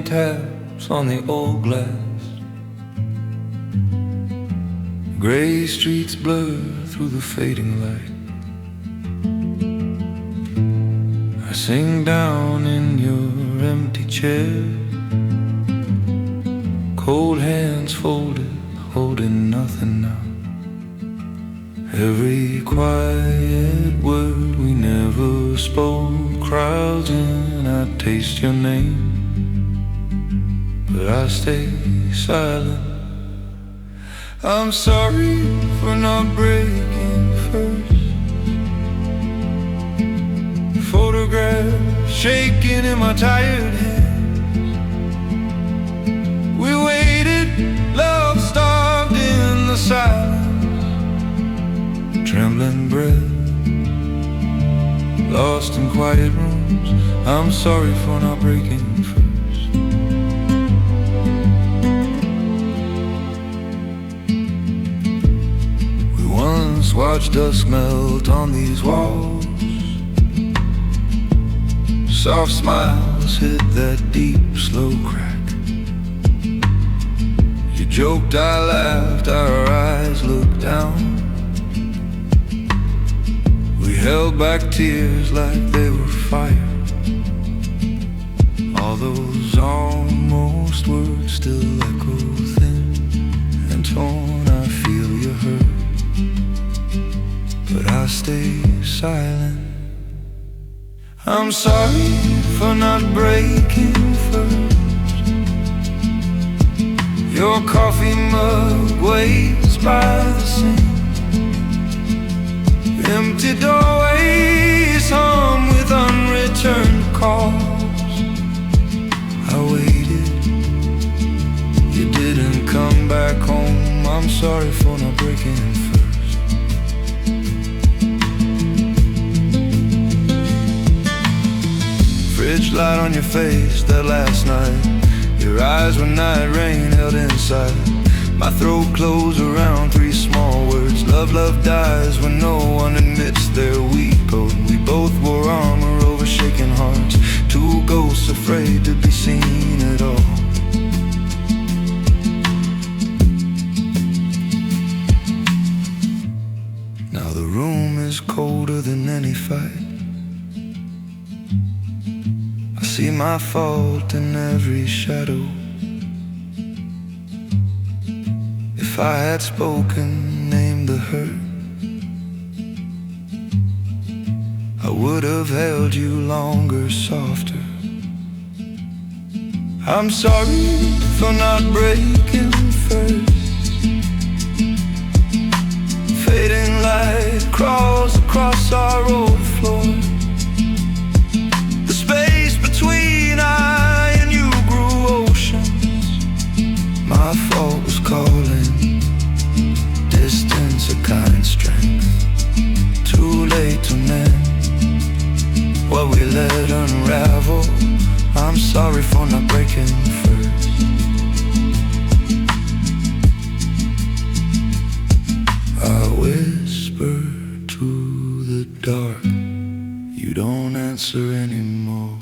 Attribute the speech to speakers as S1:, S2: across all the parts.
S1: taps on the old glass. Gray streets blur through the fading light. I sink down in your empty chair, cold hands folded, holding nothing now. Every quiet word we never spoke crowds in. I taste your name, but I stay silent. I'm sorry for not breaking first. Photographs shaking in my tired hands. We waited, love starved in the silence. Trembling breath, lost in quiet rooms. I'm sorry for not breaking first. We once watched dusk melt on these walls. Soft smiles hit that deep, slow crack. You joked, I laughed, our eyes looked down. We held back tears like they were fire. All those almost words still echo thin and torn. I feel your hurt, but I stay silent. I'm sorry for not breaking first. Your coffee mug waits by the sink. Empty doorways hum with unreturned calls. I waited, you didn't come back home. I'm sorry for not breaking first. Fridge light on your face that last night. Your eyes were night rain held inside. My throat closed around three small words. Love, love dies when no one admits they're weak. Oh, we both wore armor over shaken hearts. Two ghosts afraid to be seen at all. Now the room is colder than any fight. I see my fault in every shadow. If I had spoken, named the hurt, I would have held you longer, softer. I'm sorry for not breaking first. Fading light crawls across our old floor. The space between I and you grew oceans. My fault was calling. Distance, a kind strength. Too late to mend what we let unravel. I'm sorry for not breaking first. I whisper to the dark. You don't answer anymore.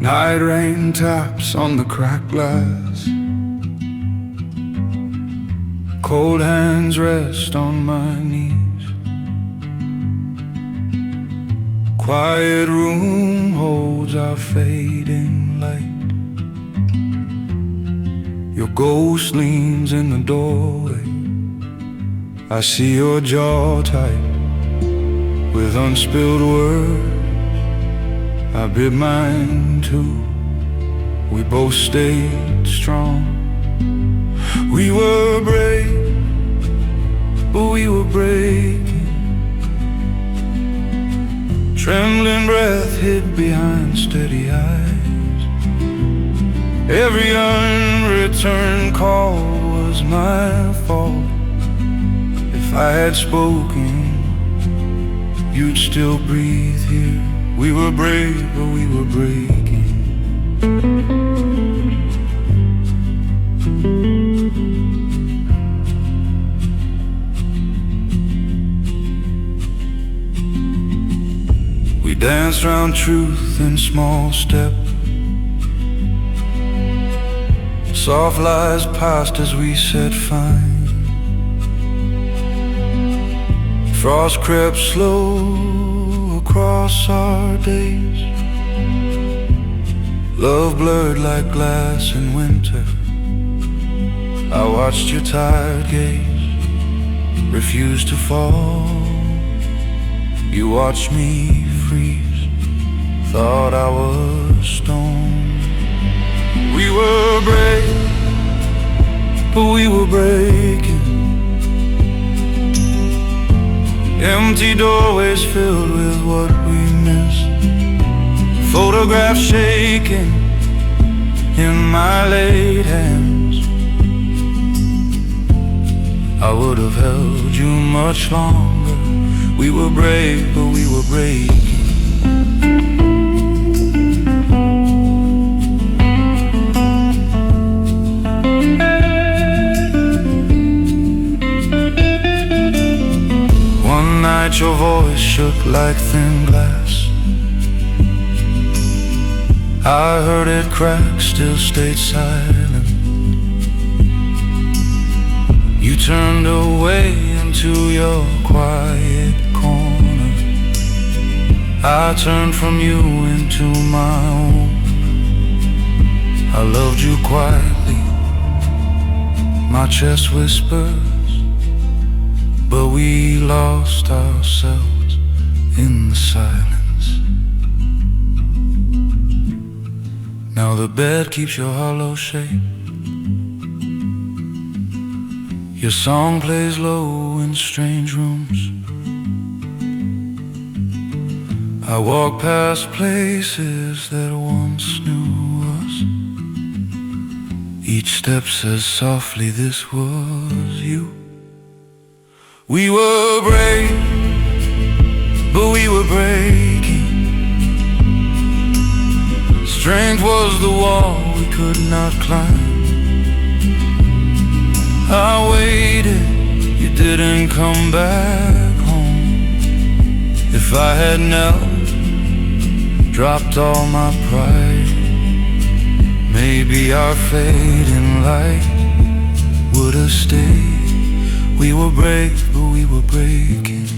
S1: Night rain taps on the cracked glass. Cold hands rest on my knees. quiet room holds our fading light. Your ghost leans in the doorway. I see your jaw tight with unspilled words. I bit mine too. We both stayed strong. We were brave, but we were breaking. Trembling breath hid behind steady eyes. Every unreturned call was my fault. If I had spoken, you'd still breathe here. We were brave, but we were breaking. We danced round truth in small steps. Soft lies passed as we said fine. Frost crept slow across our days. Love blurred like glass in winter. I watched your tired gaze refuse to fall. You watched me freeze, thought I was stone. We were brave, but we were breaking. Empty doorways filled with what we missed. Photographs shaking in my late hands. I would have held you much longer. We were brave, but we were breaking. One night your voice shook like thin glass. I heard it crack, still stayed silent. You turned away into your quiet corner. I turned from you into my own. I loved you quietly, my chest whispers, but we lost ourselves in the silence. Now the bed keeps your hollow shape. Your song plays low in strange rooms. I walk past places that once knew us. Each step says softly, this was you. We were brave, but we were breaking. Strength was the wall we could not climb. I waited, you didn't come back home. If I had knelt, dropped all my pride, maybe our fading light would have stayed. We were brave, but we were breaking.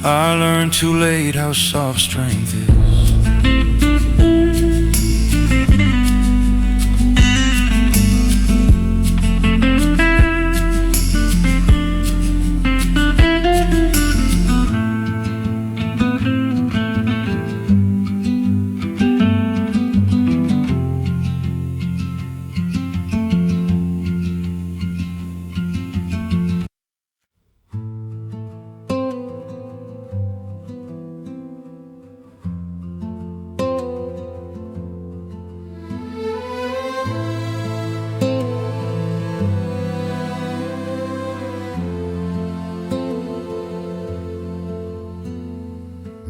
S1: I learned too late how soft strength is.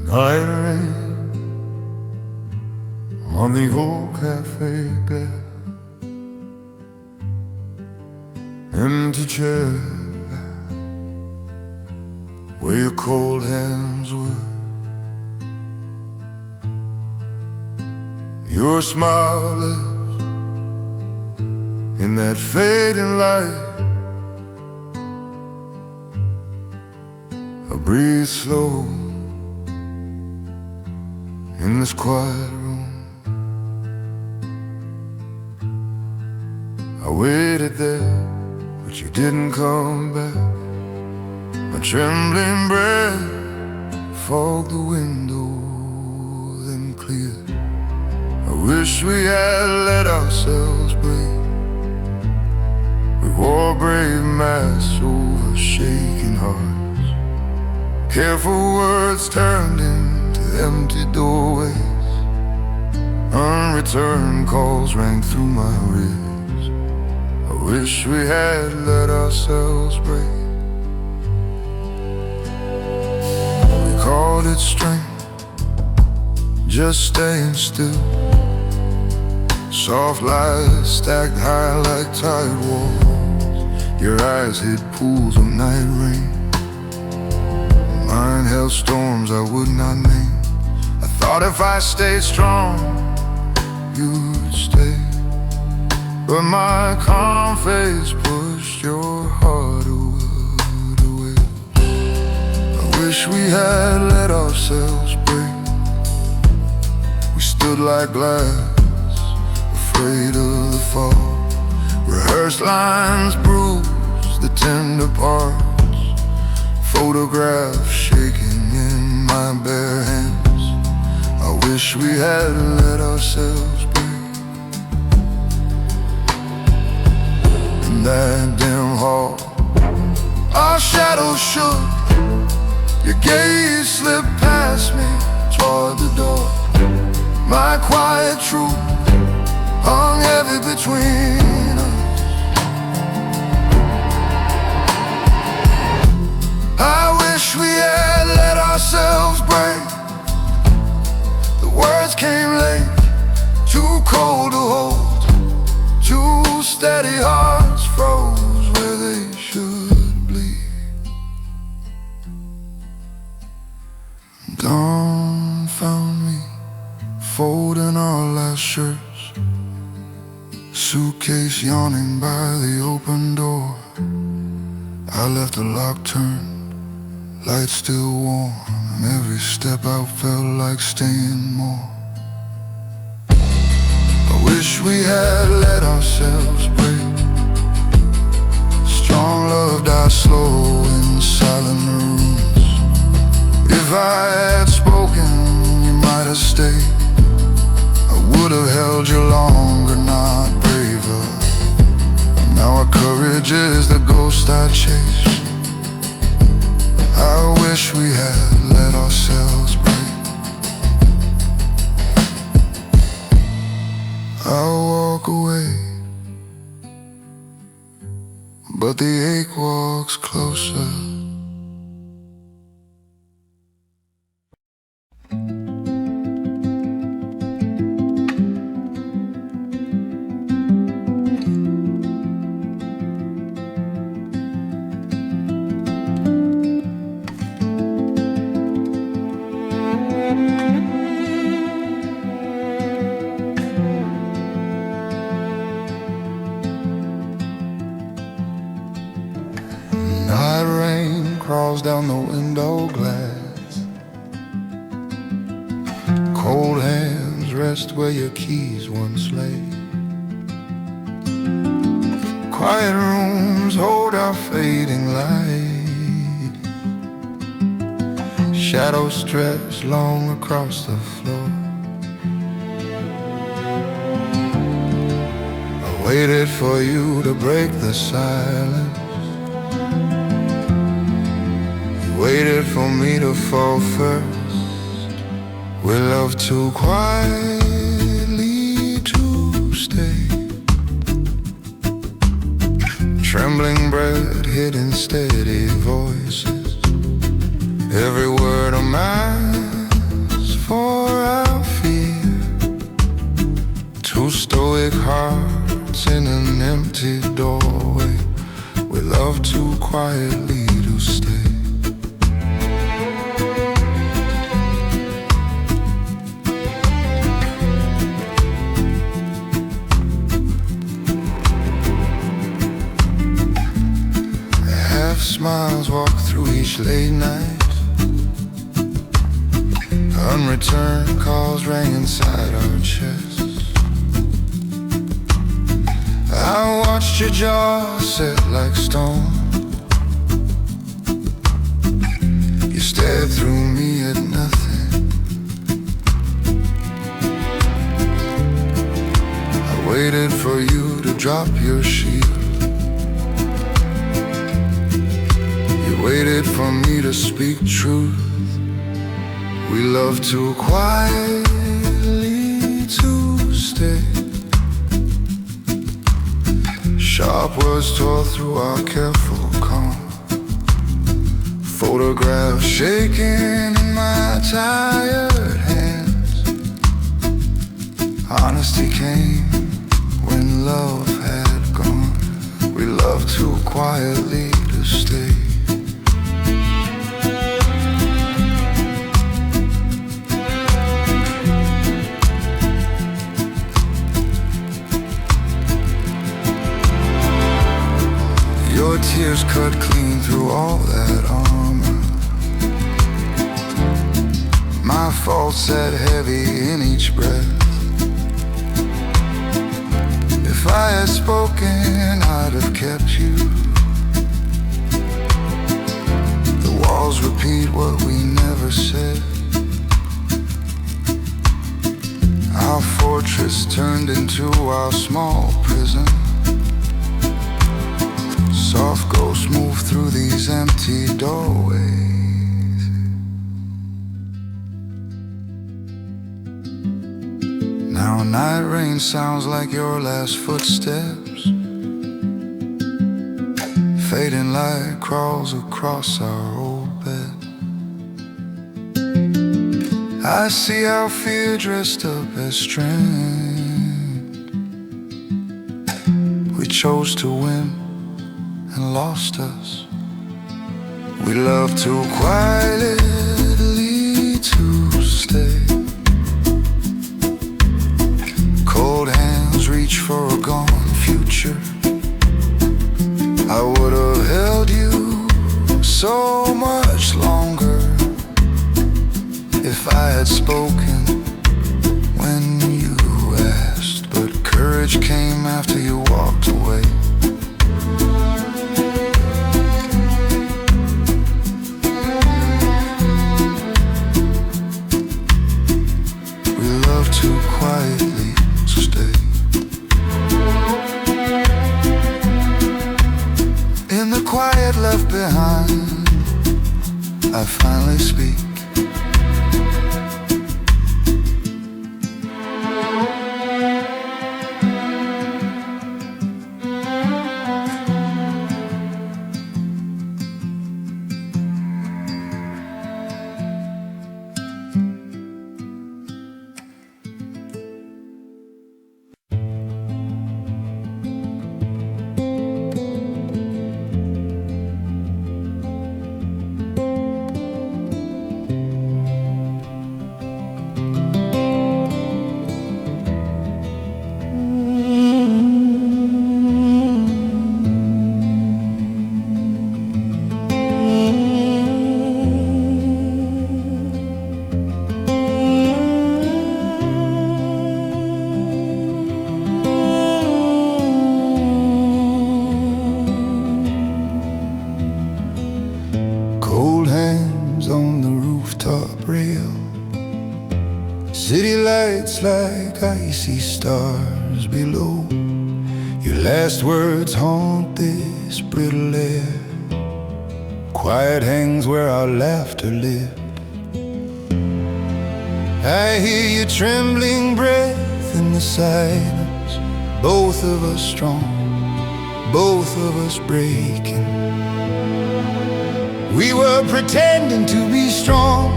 S2: Night rain on the old cafe bed, empty chair where your cold hands were. Your smile left in that fading light. I breathe slow in this quiet room. I waited there, but you didn't come back. My trembling breath fogged the window, then cleared. I wish we had let ourselves break. We wore brave masks over shaking hearts. Careful words turned into empty doorways. Unreturned calls rang through my ribs. I wish we had let ourselves break. We called it strength, just staying still. Soft light stacked high like tide walls. Your eyes hid pools of night rain. Mine held storms I would not name. I thought if I stayed strong, you'd stay. But my calm face pushed your hardwood away. I wish we had let ourselves break. We stood like glass, afraid of the fall. Rehearsed lines bruised the tender parts. Photographs shaking in my bare hands. I wish we had let ourselves break. In that dim hall, our shadows shook. Your gaze slipped past me toward the door. My quiet truth hung heavy between us. I wish we had let ourselves break. The words came late, too cold to hold. Two steady hearts froze where they should bleed. Dawn found me folding our last shirts. Suitcase yawning by the open door. I left the lock turned, light still warm, and every step out felt like staying more. I wish we had let ourselves break. Strong love dies slow in silent rooms. If I had spoken, you might have stayed. I would have held you longer, not braver. Now our courage is the ghost I chase. I wish we had let ourselves break. I'll walk away, but the ache walks closer. Night rain crawls down the window glass. Cold hands rest where your keys once lay. Quiet rooms hold our fading light. Shadows stretch long across the floor. I waited for you to break the silence. Waited for me to fall first. We love too quietly to stay. Trembling breath, hidden steady voices. Every word a mask for our fear. Two stoic hearts in an empty doorway. We love too quietly to stay. late nights, unreturned calls rang inside our chests. I watched your jaw set like stone. You stared through me at nothing. I waited for you to drop your shield. You waited for me to speak truth. We love too quietly to stay. Sharp words tore through our careful calm. Photographs shaking in my tired hands. Honesty came when love had gone. We loved too quietly to stay. Your tears cut clean through all that armor. My fault sat heavy in each breath. If I had spoken, I'd have kept you. The walls repeat what we never said. Our fortress turned into our small prison. Soft ghosts move through these empty doorways. Now night rain sounds like your last footsteps. Fading light crawls across our old bed. I see our fear dressed up as strength. We chose to win and lost us. We love too quietly to stay. Cold hands reach for a gone future. I would have held you so much longer if I had spoken when you asked. But courage came after you walked away. Too quietly to stay. In the quiet left behind, I finally speak. On the rooftop rail, city lights like icy stars below. Your last words haunt this brittle air. Quiet hangs where our laughter lived. I hear your trembling breath in the silence. Both of us strong, both of us breaking. We were pretending to be strong,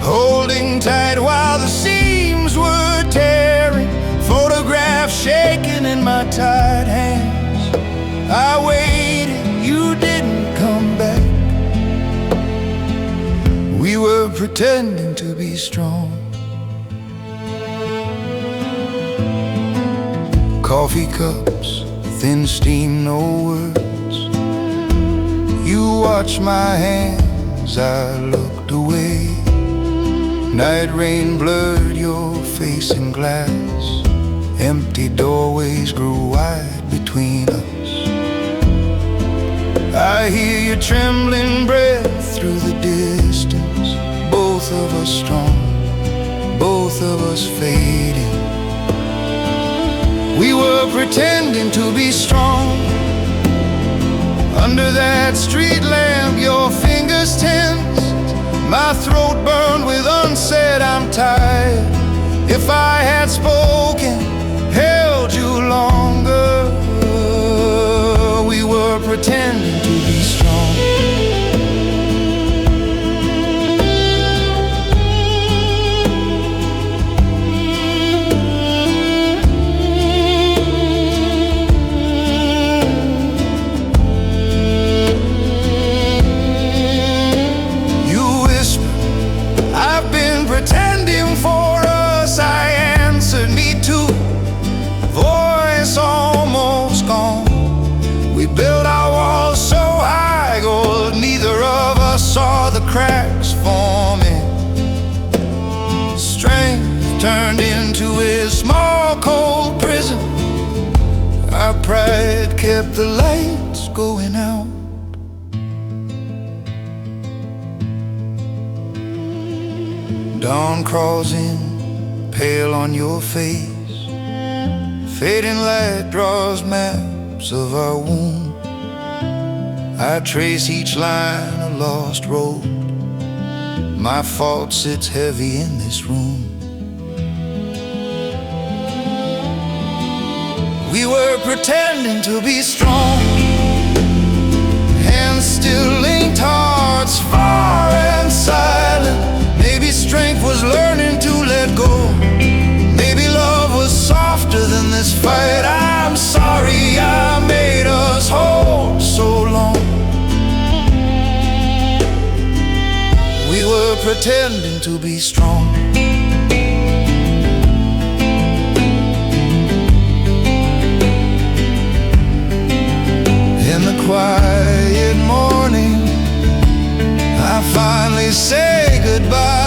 S2: holding tight while the seams were tearing. Photographs shaking in my tired hands. I waited, you didn't come back. We were pretending to be strong. Coffee cups, thin steam, no words. You watched my hands, I looked away. Night rain blurred your face in glass. Empty doorways grew wide between us. I hear your trembling breath through the distance. Both of us strong, both of us fading. We were pretending to be strong. Under that street lamp, your fingers tensed. My throat burned with unsaid I'm tired. If I had spoken, held you longer, we were pretending to be strong. Pretending for us, I answered, me too. Voice almost gone. We built our walls so high, gold, neither of us saw the cracks forming. Strength turned into a small cold prison. Our pride kept the lights going out. Dawn crawls in, pale on your face. Fading light draws maps of our wound. I trace each line, a lost road. My fault sits heavy in this room. We were pretending to be strong. Hands still linked, hearts far and silent. Maybe strength was learning to let go. Maybe love was softer than this fight. I'm sorry I made us hold so long. We were pretending to be strong. In the quiet morning, I finally say goodbye.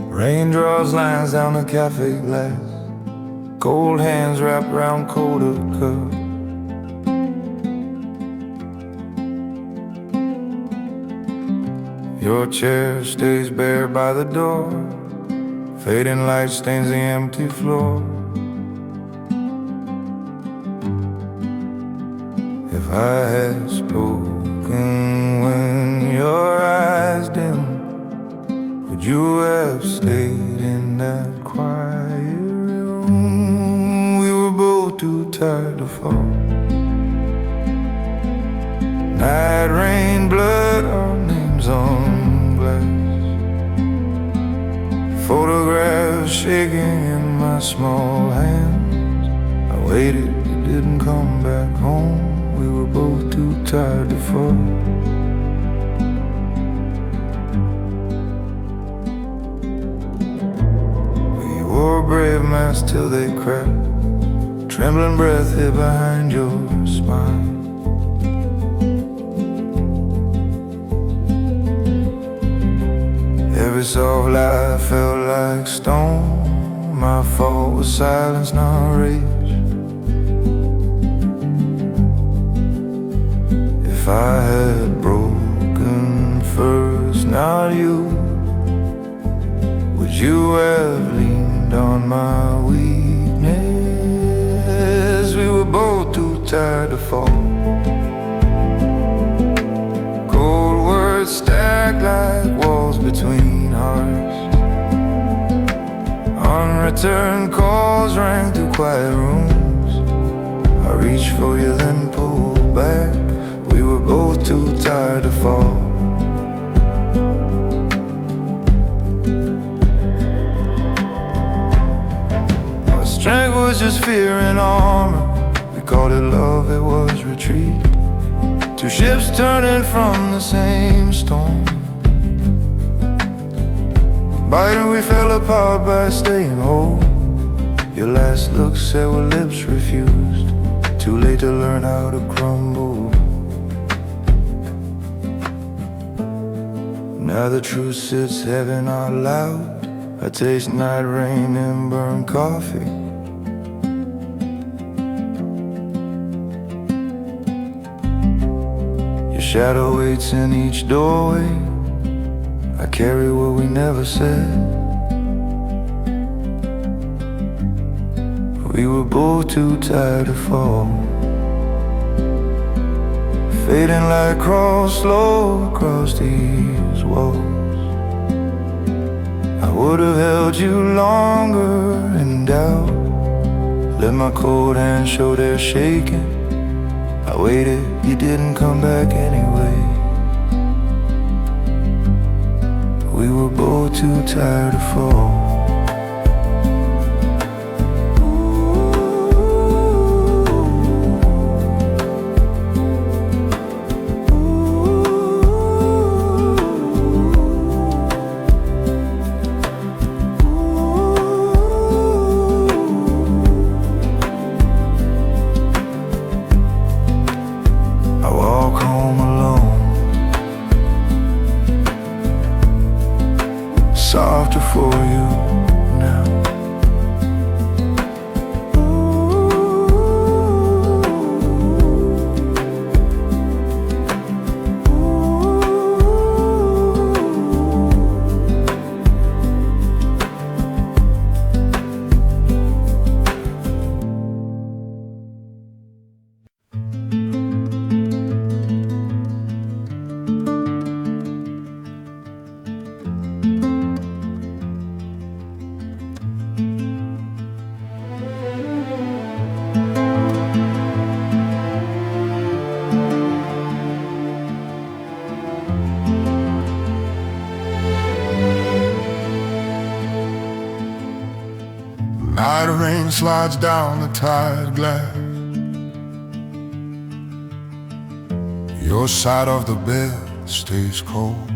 S2: Rain draws lines down the cafe glass. Cold hands wrap around colder cup. Your chair stays bare by the door. Fading light stains the empty floor. If I had spoken when your eyes dimmed, would you have stayed in that quiet room? We were both too tired to fall. Night rain blurred our names on glass. Photographs shaking in my small hands. I waited, you didn't come back home. We were both too tired to fall. Wore brave masks till they cracked. Trembling breath hid behind your spine.
S1: Every soft lie felt like stone. My fault was silence, not rage. If I had broken first, not you, would you have leaned on my weakness? We were both too tired to fall. Cold words stacked like walls between hearts. Unreturned calls rang through quiet rooms. I reached for you then pulled back. We were both too tired to fall. Our strength was just fear and armor. We called it love, it was retreat. Two ships turning from the same storm. Biting, we fell apart by staying whole. Your last look said what lips refused. Too late to learn how to crumble. Now the truth sits heavy out loud. I taste night rain and burnt coffee. Your shadow waits in each doorway. I carry what we never said. We were both too tired to fall. Fading like cross slow across these walls. I would have held you longer in doubt. Let my cold hands show they're shaking. I waited, you didn't come back anyway. We were both too tired to fall. Softer for you now.
S2: Night rain slides down the tired glass. Your side of the bed stays cold.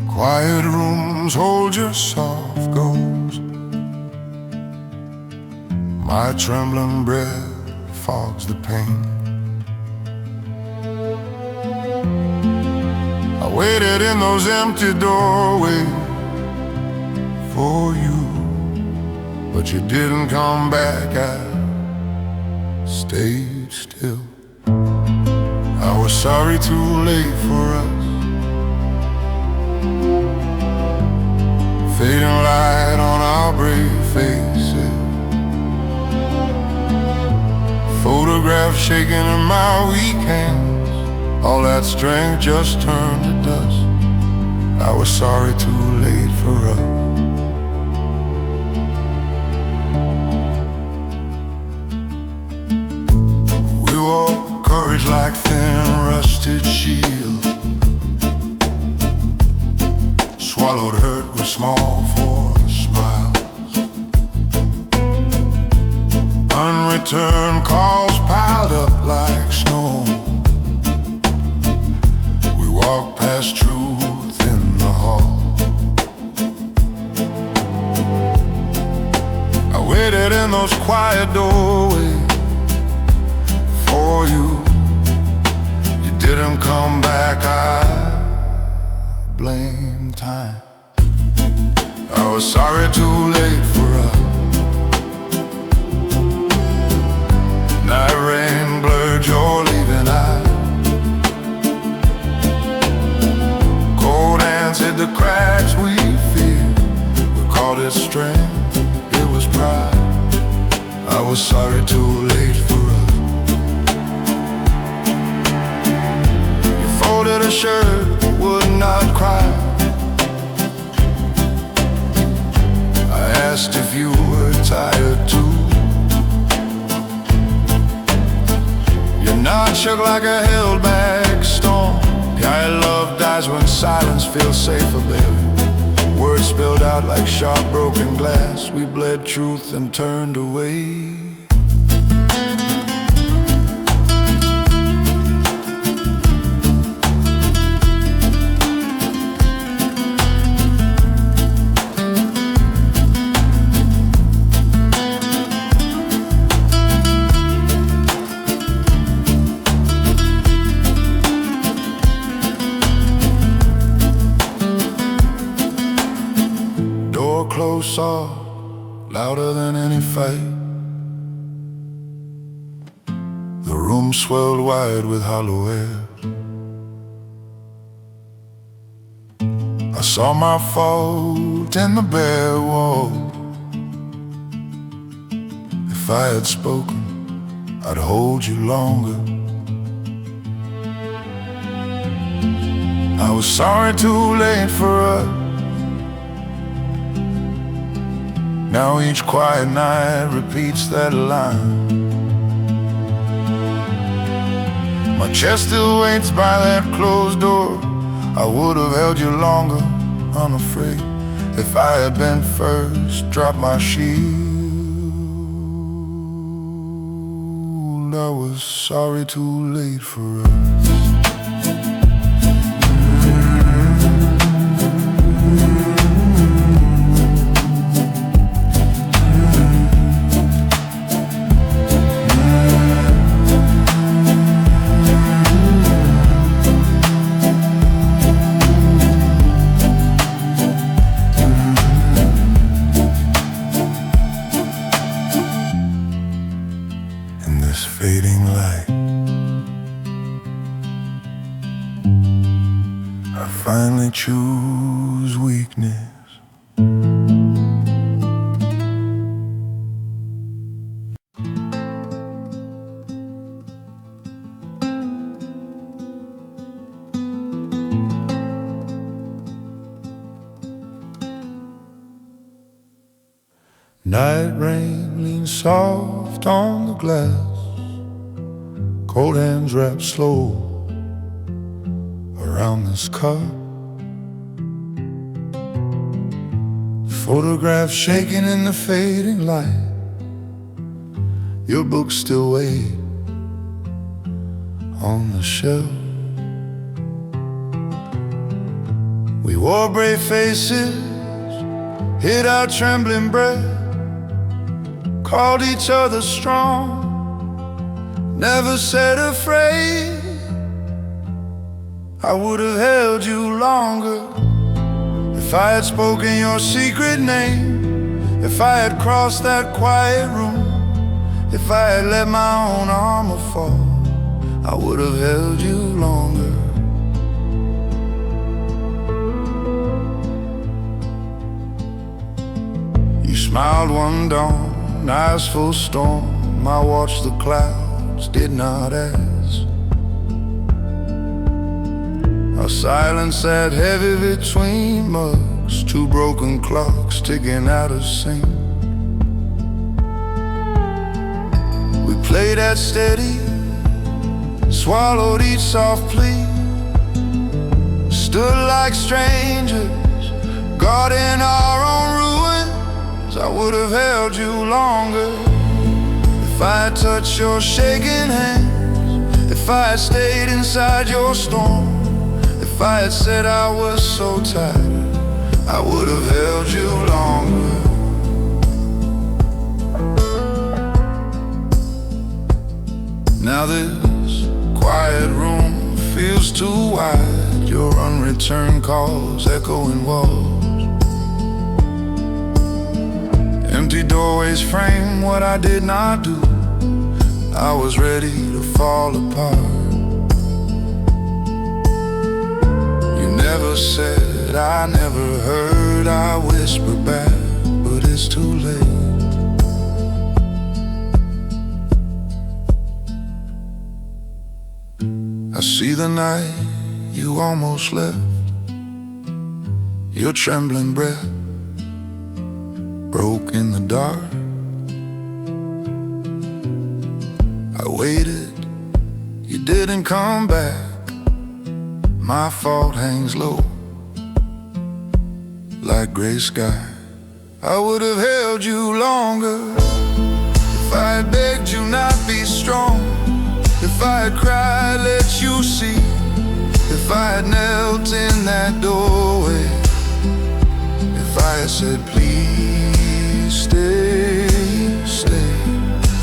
S2: Quiet rooms hold your soft ghost. My trembling breath fogs the pain. I waited in those empty doorways for you, but you didn't come back. I stayed still. I was sorry, too late for us. Fading light on our brave faces. Photographs shaking in my weak hands. All that strength just turned to dust. I was sorry, too late for us. Courage like thin rusted shield. Swallowed hurt with small forced smiles. Unreturned calls piled up like snow. We walked past truth in the hall. I waited in those quiet doorways for you. Didn't come back, I blame time. I was sorry too late for us. Night rain blurred your leaving eye. Cold hands hid the cracks we feared. We called it strength, it was pride. I was sorry too late for us. You folded a shirt, would not cry. I asked if you were tired too. Your nod shook like a held back storm. Kind of love dies when silence feels safer, baby. Words spilled out like sharp broken glass. We bled truth and turned away. Close soft, louder than any fight. The room swelled wide with hollow air. I saw my fault in the bare wall. If I had spoken, I'd hold you longer. I was sorry too late for us. Now each quiet night repeats that line. My chest still waits by that closed door. I would have held you longer, unafraid. If I had been first, dropped my shield. I was sorry too late for us. Fading light, I finally choose weakness. Night rain leans soft on the glass. Cold hands wrap slow around this cup. Photographs shaking in the fading light. Your books still wait on the shelf. We wore brave faces, hid our trembling breath, called each other strong, never said afraid. I would have held you longer if I had spoken your secret name, if I had crossed that quiet room, if I had let my own armor fall. I would have held you longer. You smiled one dawn, eyes full of storm. I watched the clouds, did not ask. Our silence sat heavy between mugs, two broken clocks ticking out of sync. We played at steady, swallowed each soft plea, stood like strangers, guarding our own ruins. I would have held you longer if I had touched your shaking hands, if I had stayed inside your storm, if I had said I was so tired. I would have held you longer. Now this quiet room feels too wide. your unreturned calls, echoing walls. Empty doorways frame what I did not do. I was ready to fall apart. You never said, I never heard. I whisper back, but it's too late. I see the night you almost left, your trembling breath broke in the dark. I waited, you didn't come back. My fault hangs low like gray sky. I would have held you longer if I had begged you not be strong. If I had cried, let you see. If I had knelt in that doorway. If I had said, please stay, stay,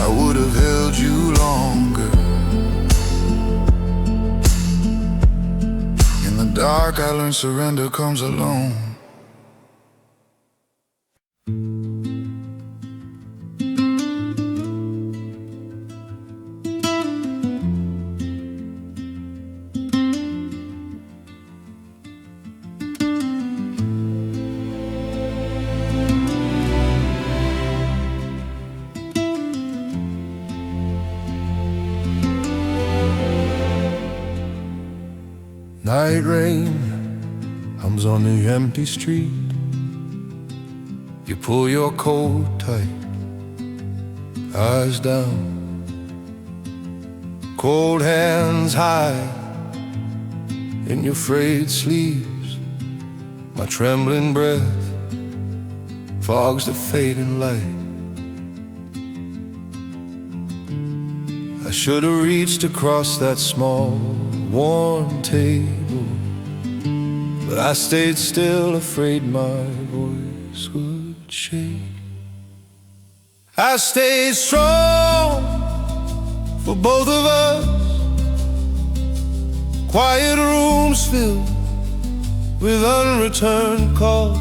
S2: I would have held you longer. In the dark I learned surrender comes alone.
S1: Night rain hums on the empty street. You pull your coat tight, eyes down, cold hands hide in your frayed sleeves. My trembling breath fogs the fading light. I should have reached across that small worn table, but I stayed still, afraid my voice would shake. I stayed strong for both of us. Quiet rooms filled with unreturned calls,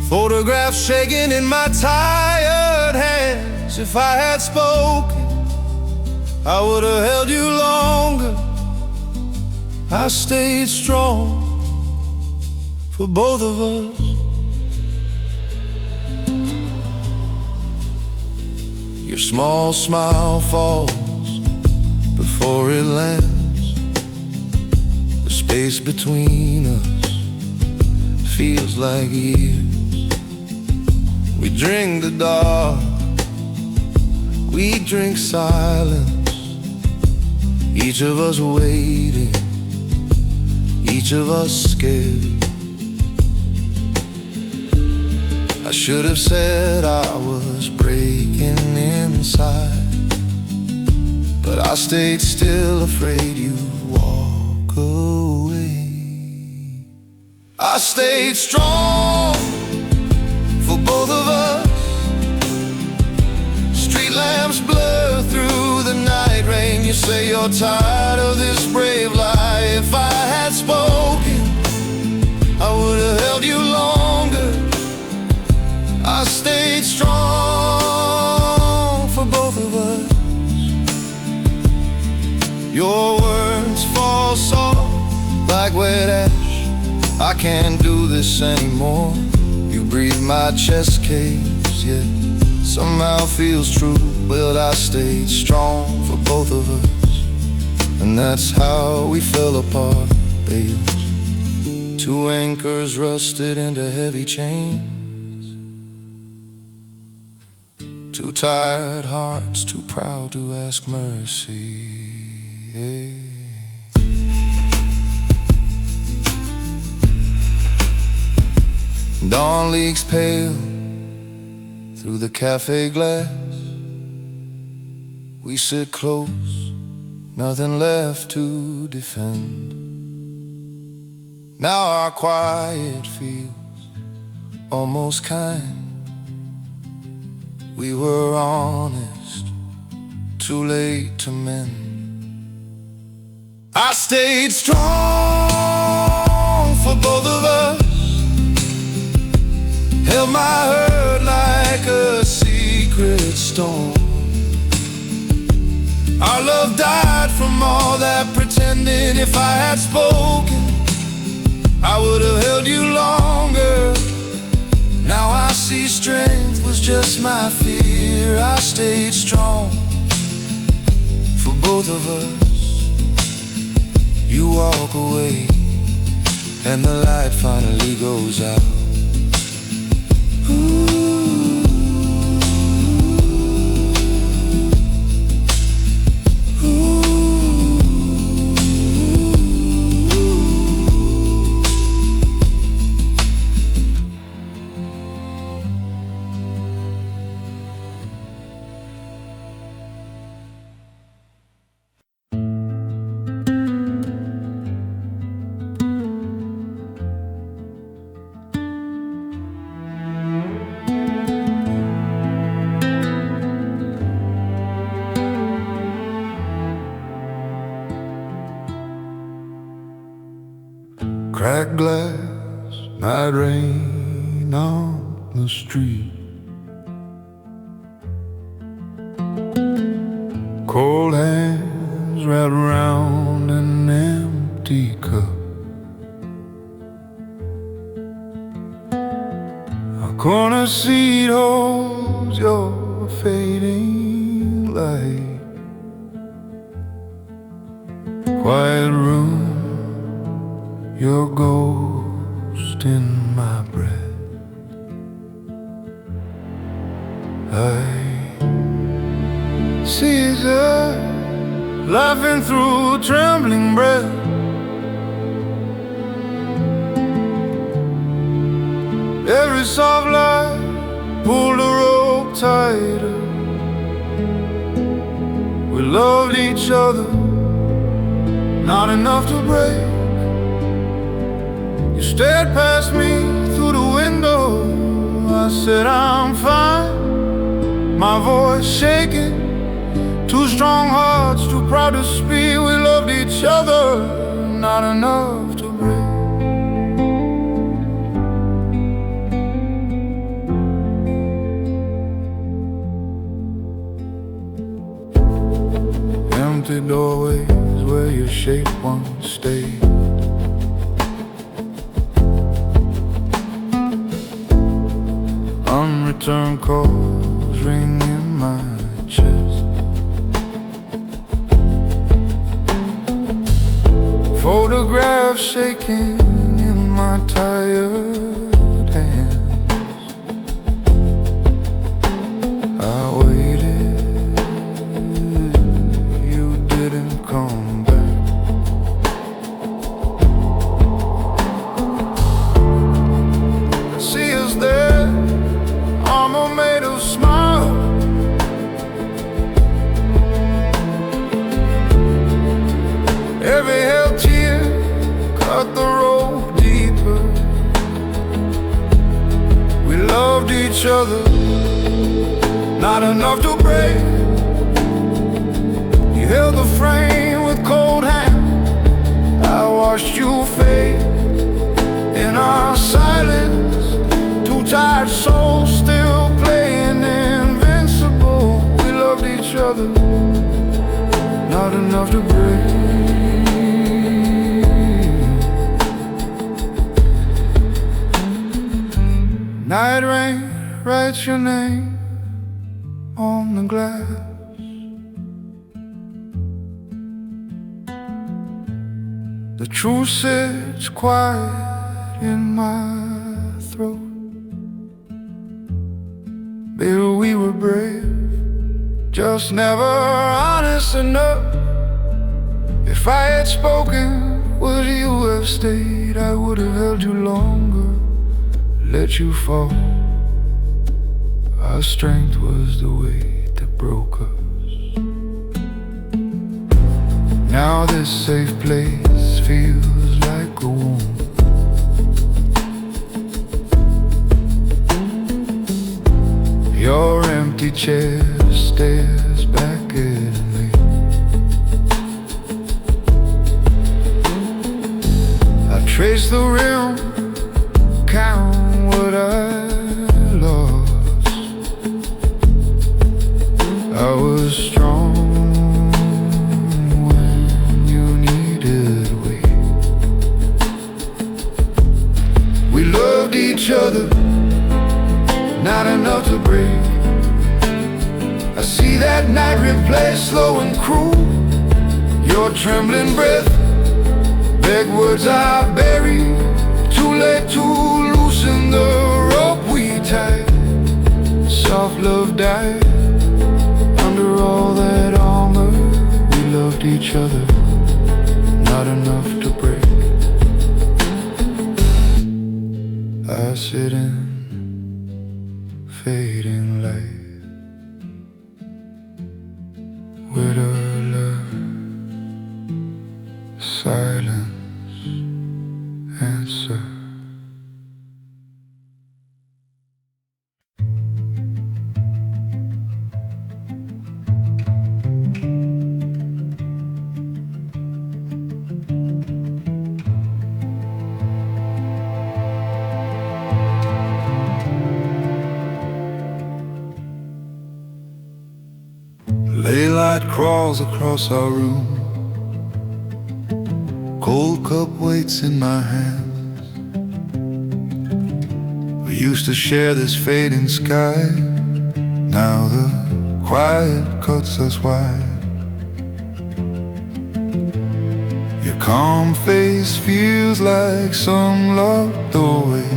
S1: photographs shaking in my tired hands. If I had spoken, I would have held you longer. I stayed strong for both of us. Your small smile falls before it lands. The space between us feels like years. We drink the dark, we drink silence. Each of us waiting, each of us scared. I should have said I was breaking inside, but I stayed still, afraid you'd walk away. I stayed strong for both of us. Street lamps blur through the night rain. You say you're tired of this brave lie. If I had spoken, I would have held you longer. I stayed strong for both of us. Your words fall soft like wet ash. I can't do this anymore. You breathe my chest caves, yet somehow feels true. But I stayed strong for both of us, and that's how we fell apart, babe. Two anchors rusted into heavy chains. Two tired hearts, too proud to ask mercy. Dawn leaks pale through the cafe glass. We sit close, nothing left to defend. Now our quiet feels almost kind. We were honest, too late to mend. I stayed strong for both of us, held my hurt like a secret storm. Our love died from all that pretending. If I had spoken, I would have held you longer. Now I see strength was just my fear. I stayed strong for both of us. You walk away and the light finally goes out. Cracked glass, night rain on the street, cold hands wrapped around an empty cup. A corner seat holds your fading light. Quiet room, your ghost in my breath. I see her laughing through trembling breath. Every soft light pulled the rope tighter. We loved each other, not enough to break. You stared past me through the window. I said I'm fine, my voice shaking. Two strong hearts, too proud to speak. We loved each other, not enough to break. Empty doorways where your shape once stayed. Unreturned calls ring in my chest. Photographs shaking in my tired hands. I waited, you didn't come back. I see us there, armor made of smile. Every held tear cut the road deeper. We loved each other, not enough to break. You held the frame with cold hands. I watched you fade in our silence. Two tired souls still playing invincible. We loved each other, not enough to break. Night rain writes your name on the glass. The truth sits quiet in my throat. Baby, we were brave, just never honest enough. If I had spoken, would you have stayed? I would have held you longer, let you fall. Our strength was the weight that broke us. Now this safe place feels like a wound. Your empty chair stares back at me. I trace
S2: the rim, count what I lost. I was strong when you needed we loved each other, not enough to break. I see that night replay slow and cruel. Your trembling breath, beg words I buried. Too late to loosen the rope we tied. Soft love died under all that armor. We loved each other, not enough to break. I sit in fading light with a love, silence, answer.
S1: Daylight crawls across our room. Cold cup waits in my hands. We used to share this fading sky. Now the quiet cuts us wide. Your calm face feels like some locked doorway.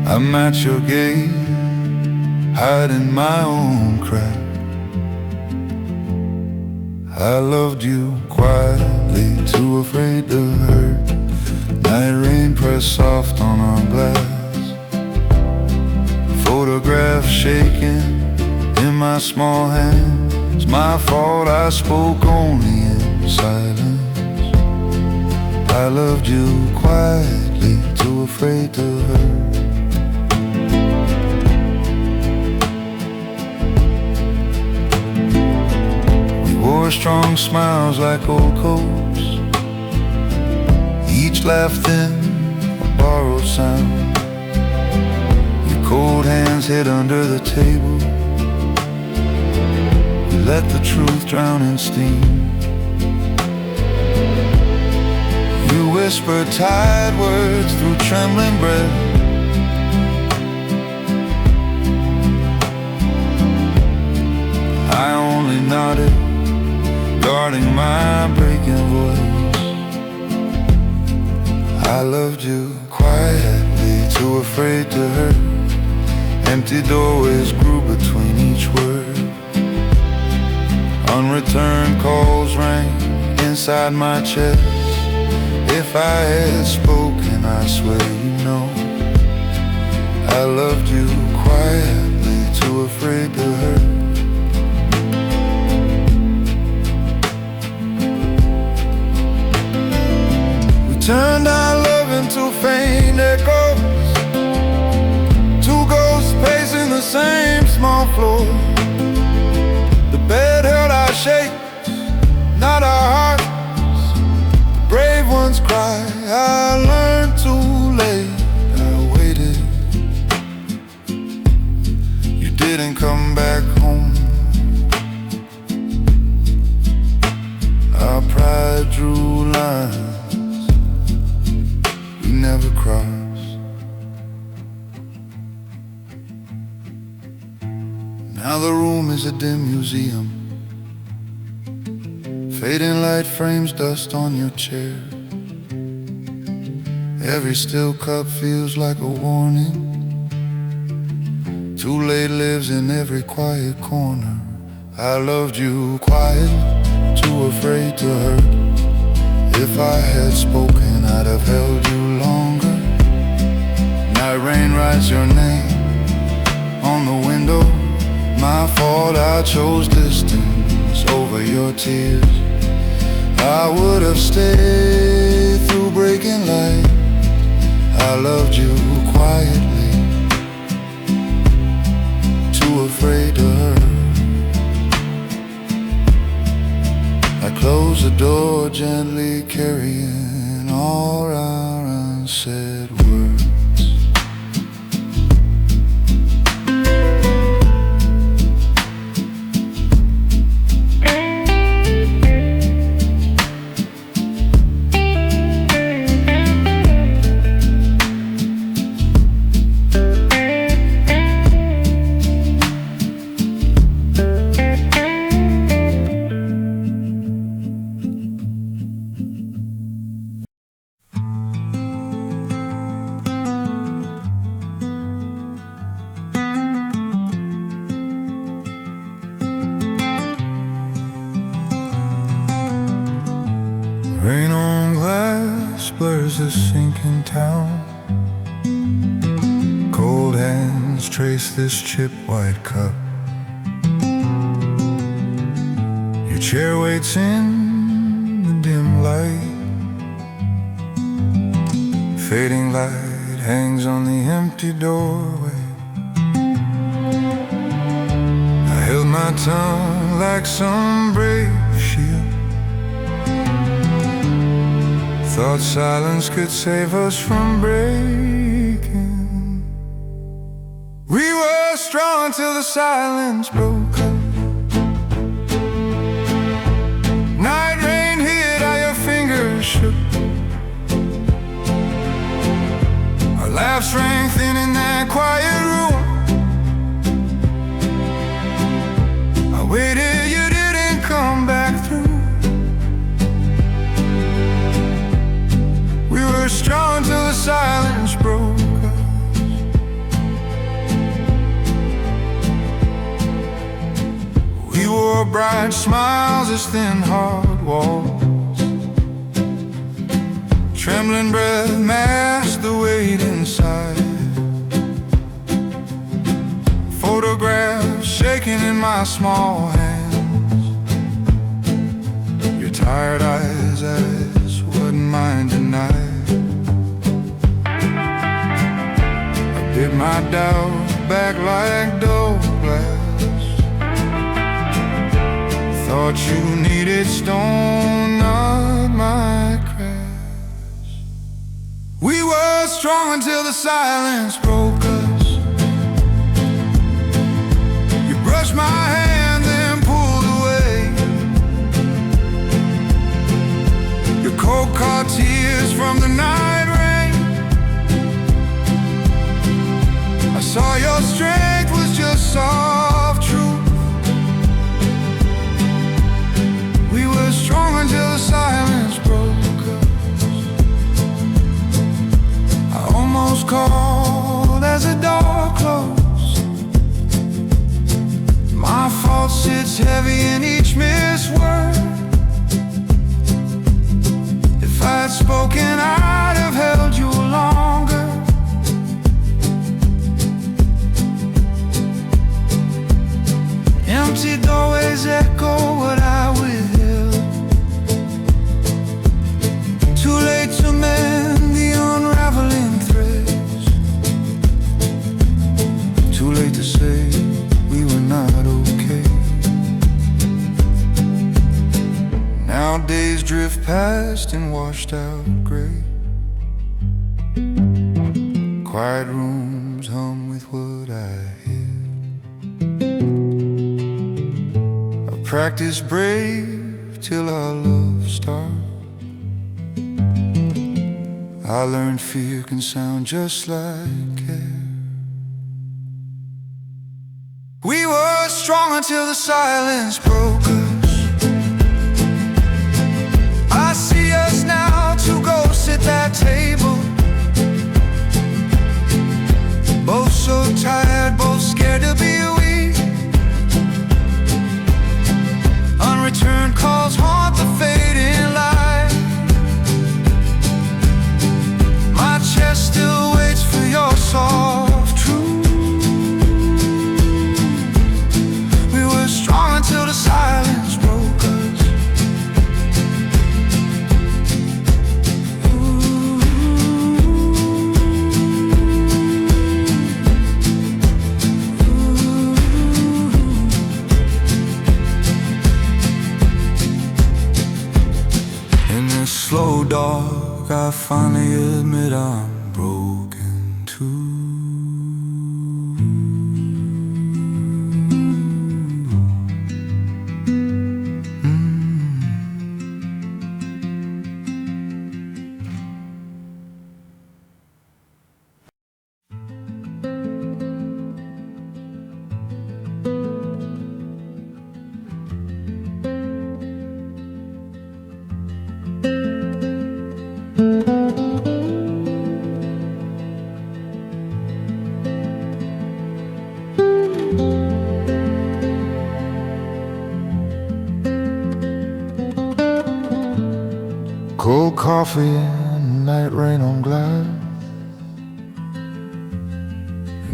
S1: I match your gaze, hiding my own crack. I loved you quietly, too afraid to hurt. Night rain pressed soft on our glass. Photograph shaking in my small hands. It's my fault I spoke only in silence. I loved you quietly, too afraid to hurt. Wore strong smiles like old coats. Each laughed in a borrowed sound. Your cold hands hid under the table. We let the truth drown in steam. You whispered tired words through trembling breath. I only nodded, guarding my breaking voice. I loved you quietly, too afraid to hurt. Empty doorways grew between each word. Unreturned calls rang inside my chest. If I had spoken, I swear you know. I loved you quietly, too afraid to hurt. Turned our love into faint echoes. Two ghosts pacing the same small floor. The bed held our shapes, not our hearts. The brave ones cry. I learned too late. I waited. You didn't come back home. Our pride drew lines never cross. Now the room is a dim museum. Fading light frames dust on your chair. Every still cup feels like a warning. Too late lives in every quiet corner. I loved you quiet, too afraid to hurt. If I had spoken, I'd have held you longer. Night rain writes your name on the window. My fault, I chose distance over your tears. I would have stayed through breaking light. I loved you quietly, too afraid to hurt. I closed
S2: close the door gently, carrying all our unsaid words. Rain on glass blurs the sinking town. Cold hands trace this chip white cup. Your chair waits in the dim light. Fading light hangs on the empty doorway. I held my tongue like some brave shield. Thought silence could save us from breaking. We were strong till the silence broke up. Night rain hit how your fingers shook. Our laughs rang thin in that quiet room. I waited, you didn't come back through. We were strong till the silence broke us. We wore bright smiles as thin hard walls. Trembling breath masked the weight inside. Photographs shaking in my small hands. Your tired eyes as wouldn't mind tonight. Did my doubt back like dough glass. Thought you needed stone, not my crash. We were strong until the silence broke us. You brushed my hand then pulled away. Your coat caught tears from the night rain. I saw your strength was just soft truth. We were strong until the silence broke us. I almost called as the door closed. My fault sits heavy in each missed word. If I had spoken, I'd have held you longer. Empty doorways echo what I withheld. Too late to mend the unraveling threads. Too late to say we were not okay. Now days drift past in washed out gray. Quiet rooms hum with what I hear. Practice brave till our love starts. I learned fear can sound just like care. We were strong until the silence broke us. I see us now, two ghosts at that table. Both so tired, both scared to be weak. Unreturned calls haunt the fading light. My chest still waits for your soft truth. We were strong until the silence
S1: so dark, I finally admit I'm broken too.
S2: Cold coffee and night rain on glass.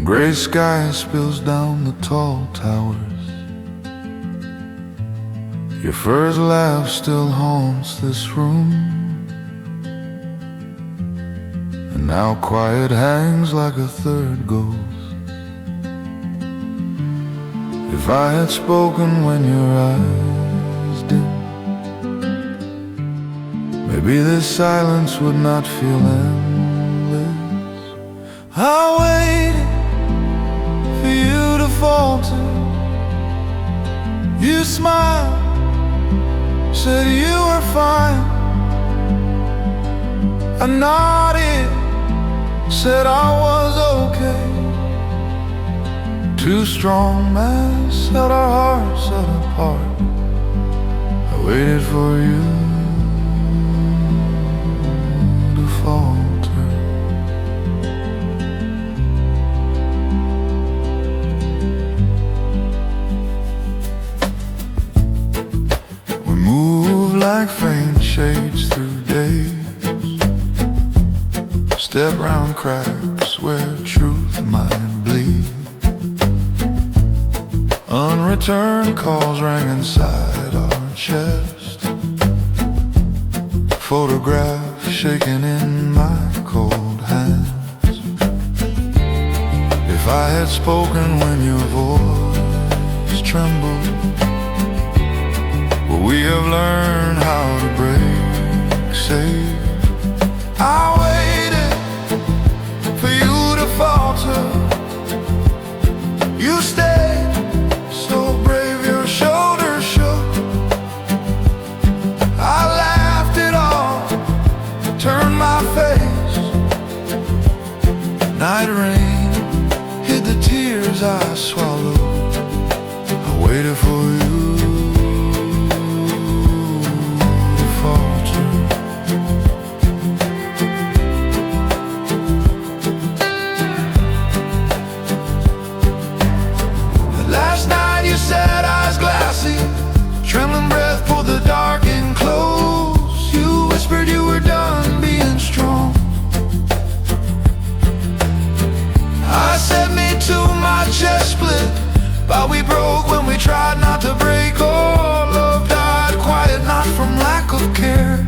S2: Gray sky spills down the tall towers. Your first laugh still haunts this room, and now quiet hangs like a third ghost. If I had spoken when your eyes dim, maybe this silence would not feel endless. I waited for you to falter. You smiled, said you were fine. I nodded, said I was okay. Two strong men set our hearts set apart. I waited for you falter. We move like faint shades through days, step round cracks where truth might bleed. Unreturned calls rang inside our chest, photographs shaking in my cold hands. If I had spoken when your voice trembled, would we have learned how to break safe? I waited for you to falter. You stayed so brave, your shoulders shook. I laughed it off, turned my face. Night rain hid the tears I swallowed. I waited for you to falter. Last night you said eyes glassy, trembling breath pulled the dark in close. You whispered you were done being strong. I said me too, my chest split, but we broke when we tried not to break. Oh, love died quiet, not from lack of care.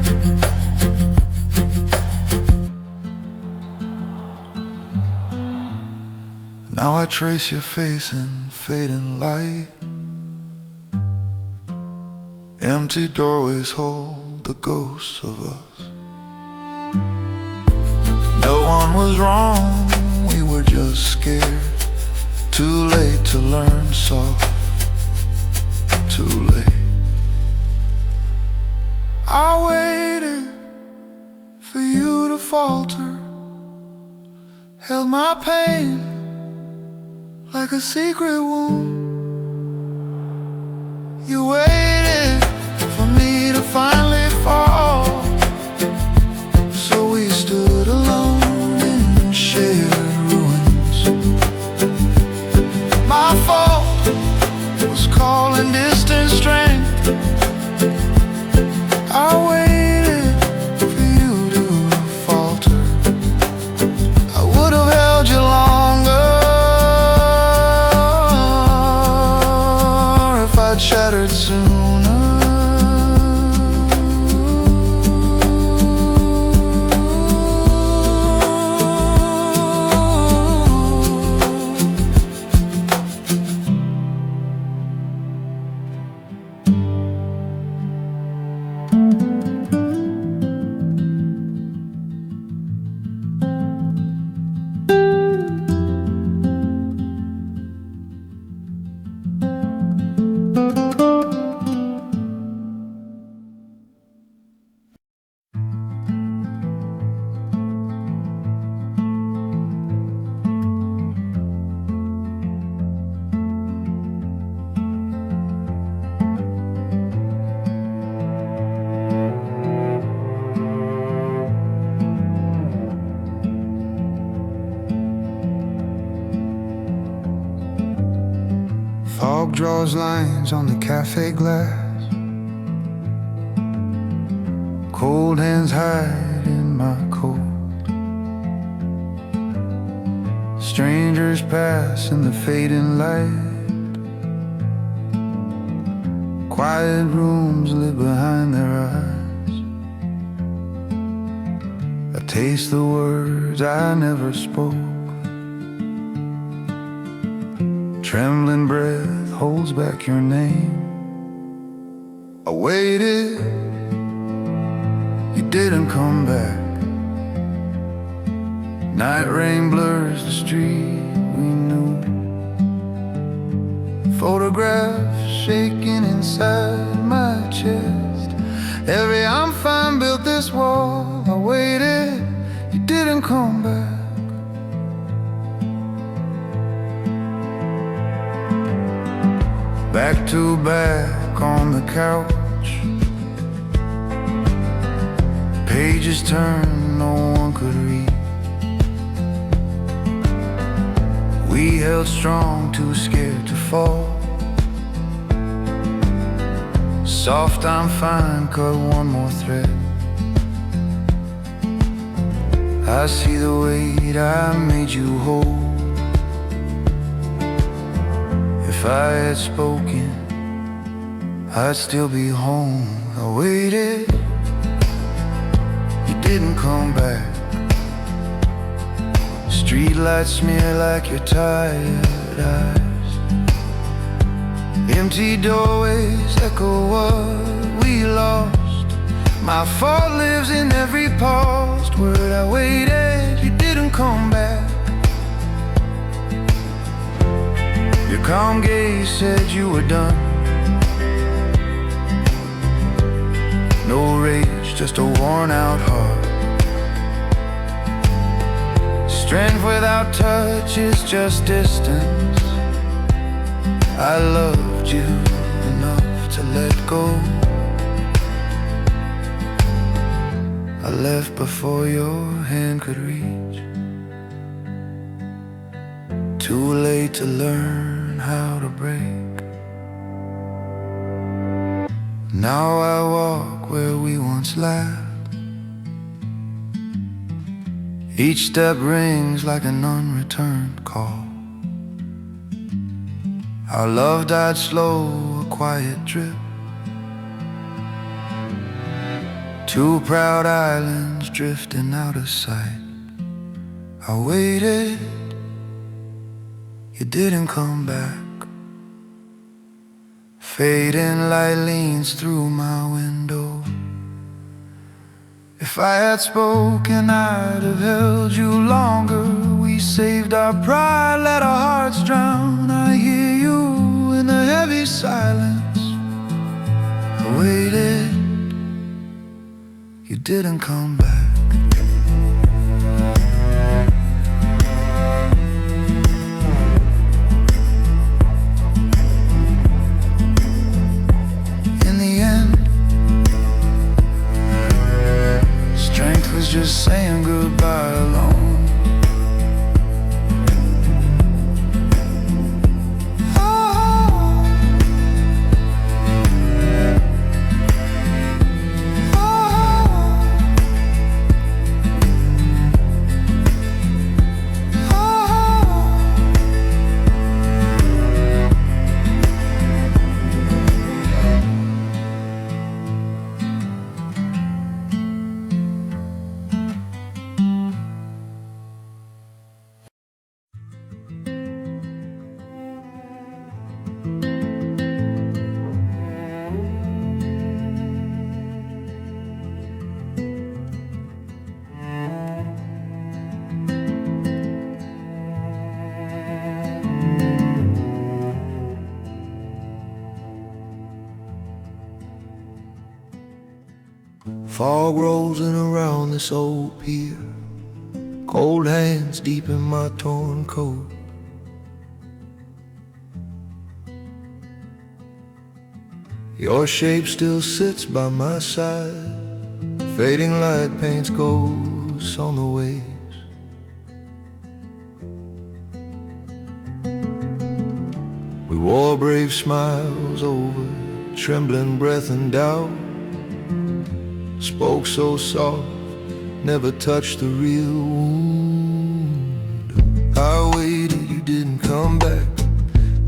S2: Now I trace your face in fading light. Empty doorways hold the ghosts of us. No one was wrong, we were just scared. Too late to learn soft, too late. I waited for you to falter, held my pain like a secret wound. You waited for me to finally fall, so we stood alone in shared ruins. My fault was calling distance strength. I waited for you to falter. I would have held you longer if I'd shattered sooner. Fog draws lines on the cafe glass. Cold hands hide in my coat. Strangers pass in the fading light. Quiet rooms live behind their eyes. I taste the words I never spoke. Trembling breath holds back your name. I waited, you didn't come back. Night rain blurs the street we knew. Photographs shaking inside my chest. Every I'm fine built this wall. I waited, you didn't come back. Back to back on the couch. Pages turn no one could read. We held strong, too scared to fall. Soft, I'm fine, cut one more thread. I see the weight I made you hold. If I had spoken, I'd still be home. I waited, you didn't come back. Streetlights smear like your tired eyes. Empty doorways echo what we lost. My fault lives in every paused word. I waited, you didn't come back. Your calm gaze said you were done. No rage, just a worn out heart. Strength without touch is just distance. I loved you enough to let go. I left before your hand could reach. Too late to learn how to break. Now I walk where we once laughed. Each step rings like an unreturned call. Our love died slow, a quiet drip. Two proud islands drifting out of sight. I waited, you didn't come back. Fading light leans through my window. If I had spoken, I'd have held you longer. We saved our pride, let our hearts drown. I hear you in the heavy silence. I waited, you didn't come back. Just saying goodbye alone. Fog rolls in around this old pier. Cold hands deep in my torn coat. Your shape still sits by my side. Fading light paints ghosts on the waves. We
S1: wore brave smiles over trembling breath and doubt. Spoke so soft, never touched the real wound. I waited, you didn't come back.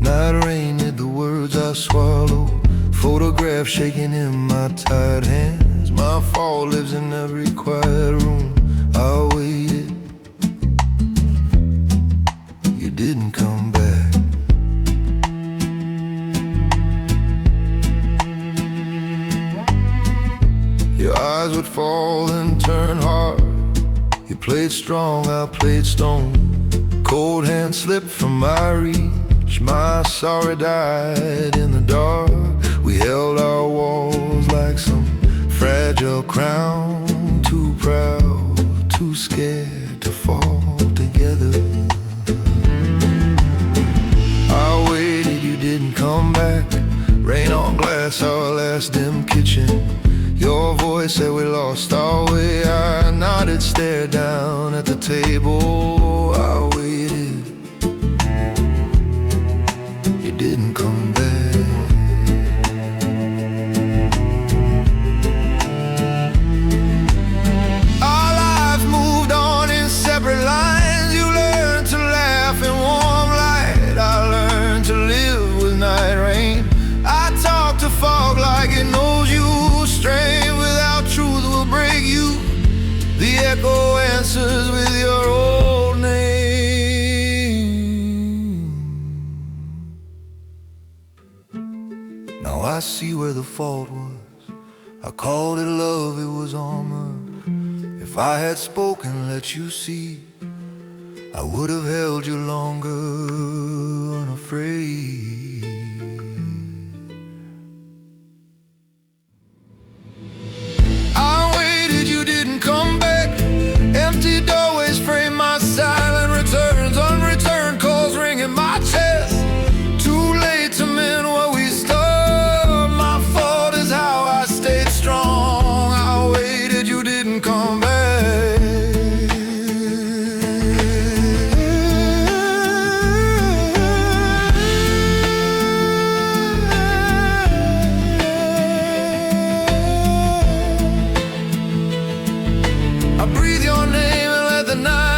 S1: Night rain hid the words I swallowed. Photograph shaking in my tired hands. My fall lives in every quiet room. I waited, you didn't come back. Your eyes would fall and turn hard. You played strong, I played stone. Cold hand slipped from my reach. My sorrow died in the dark. We held our walls like some fragile crown. Too proud, too scared to fall together. I waited, you didn't come back. Rain on glass, our last dim kitchen. Your voice said we lost our way. I nodded, stared down at the table. I waited, you didn't come back. Our lives moved on in separate lines. You learned to laugh in warm light. I learned to live with night rain. I talk to fog like it knows you. Strain without truth will break you. The echo answers with your old name. Now I see where the fault was. I called it love, it was armor. If I had spoken, let you see, I would have held you longer, unafraid. Come back, empty doorways frame my silent returns. Unreturned calls ringing my chest. Too late to mend what we stole. My fault is how I stayed strong. I waited, you didn't come back. I breathe your name and let the night